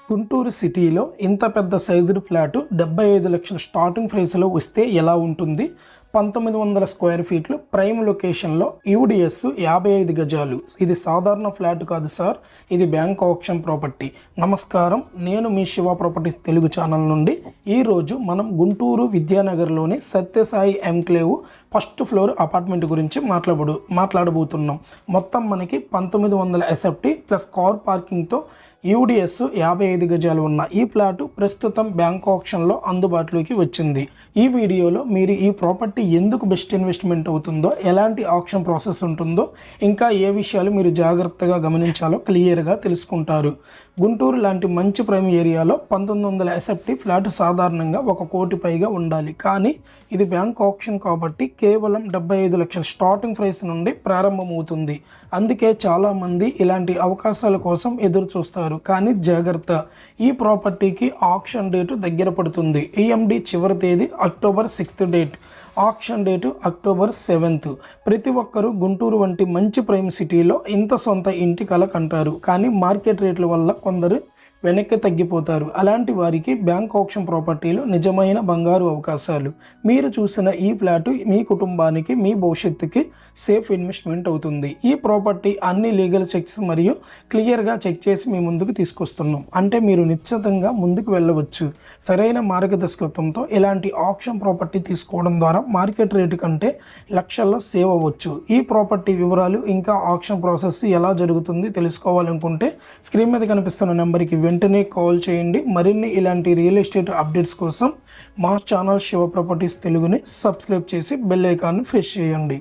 గుంటూరు సిటీలో ఇంత పెద్ద సైజుడ్ ఫ్లాటు 75 లక్షల స్టార్టింగ్ ప్రైస్లో వస్తే ఎలా ఉంటుంది? 1900 స్క్వేర్ ఫీట్లు ప్రైమ్ లొకేషన్లో యూడిఎస్ 55 గజాలు. ఇది సాధారణ ఫ్లాట్ కాదు సార్, ఇది బ్యాంక్ ఆప్షన్ ప్రాపర్టీ. నమస్కారం, నేను మీ శివ ప్రాపర్టీస్ తెలుగు ఛానల్ నుండి. ఈరోజు మనం గుంటూరు విద్యానగర్లోని Satyasai enclave first floor apartment గురించి మాట్లాడబోతున్నాం. మొత్తం మనకి 1900 ఎస్ఎఫ్టీ ప్లస్ కార్ పార్కింగ్తో యూడిఎస్ 55 గజాలు ఉన్న ఈ ఫ్లాటు ప్రస్తుతం బ్యాంక్ ఆప్షన్లో అందుబాటులోకి వచ్చింది. ఈ వీడియోలో మీరు ఈ ప్రాపర్టీ ఎందుకు బెస్ట్ ఇన్వెస్ట్మెంట్ అవుతుందో, ఎలాంటి ఆప్షన్ ప్రాసెస్ ఉంటుందో, ఇంకా ఏ విషయాలు మీరు జాగ్రత్తగా గమనించాలో క్లియర్గా తెలుసుకుంటారు. గుంటూరు లాంటి మంచి ప్రైమ్ ఏరియాలో 1900 ఎస్ఎఫ్టీ ఫ్లాట్ సాధారణంగా 1 కోటి పైగా ఉండాలి. కానీ ఇది బ్యాంక్ ఆప్షన్ కాబట్టి కేవలం 75 లక్షల స్టార్టింగ్ ప్రైస్ నుండి ప్రారంభమవుతుంది. అందుకే చాలామంది ఇలాంటి అవకాశాల కోసం ఎదురు చూస్తారు. కానీ జాగ్రత్త, ఈ ప్రాపర్టీకి ఆప్షన్ డేటు దగ్గర పడుతుంది. ఈఎండి చివరి తేదీ October 6th date, option date October 7th. ప్రతి ఒక్కరూ గుంటూరు వంటి మంచి ప్రైమ్ సిటీలో ఇంత సొంత ఇంటి కల కంటారు. కానీ మార్కెట్ రేట్ల వల్ల కొందరు వెనక్కి తగ్గిపోతారు. అలాంటి వారికి బ్యాంక్ ఆప్షన్ ప్రాపర్టీలు నిజమైన బంగారు అవకాశాలు. మీరు చూసిన ఈ ఫ్లాటు మీ కుటుంబానికి, మీ భవిష్యత్తుకి సేఫ్ ఇన్వెస్ట్మెంట్ అవుతుంది. ఈ ప్రాపర్టీ అన్ని లీగల్ చెక్స్ మరియు క్లియర్గా చెక్ చేసి మీ ముందుకు తీసుకొస్తున్నాం. అంటే మీరు నిశ్చితంగా ముందుకు వెళ్ళవచ్చు. సరైన మార్గదర్శకత్వంతో ఇలాంటి ఆప్షన్ ప్రాపర్టీ తీసుకోవడం ద్వారా మార్కెట్ రేటు కంటే లక్షల్లో సేవ్ అవ్వచ్చు. ఈ ప్రాపర్టీ వివరాలు ఇంకా ఆప్షన్ ప్రాసెస్ ఎలా జరుగుతుంది తెలుసుకోవాలనుకుంటే స్క్రీన్ మీద కనిపిస్తున్న నెంబర్కి వెంటనే కాల్ చేయండి. మరిన్ని ఇలాంటి రియల్ ఎస్టేట్ అప్డేట్స్ కోసం మా ఛానల్ శివ ప్రాపర్టీస్ తెలుగుని సబ్స్క్రైబ్ చేసి బెల్ ఐకాన్ని ప్రెస్ చేయండి.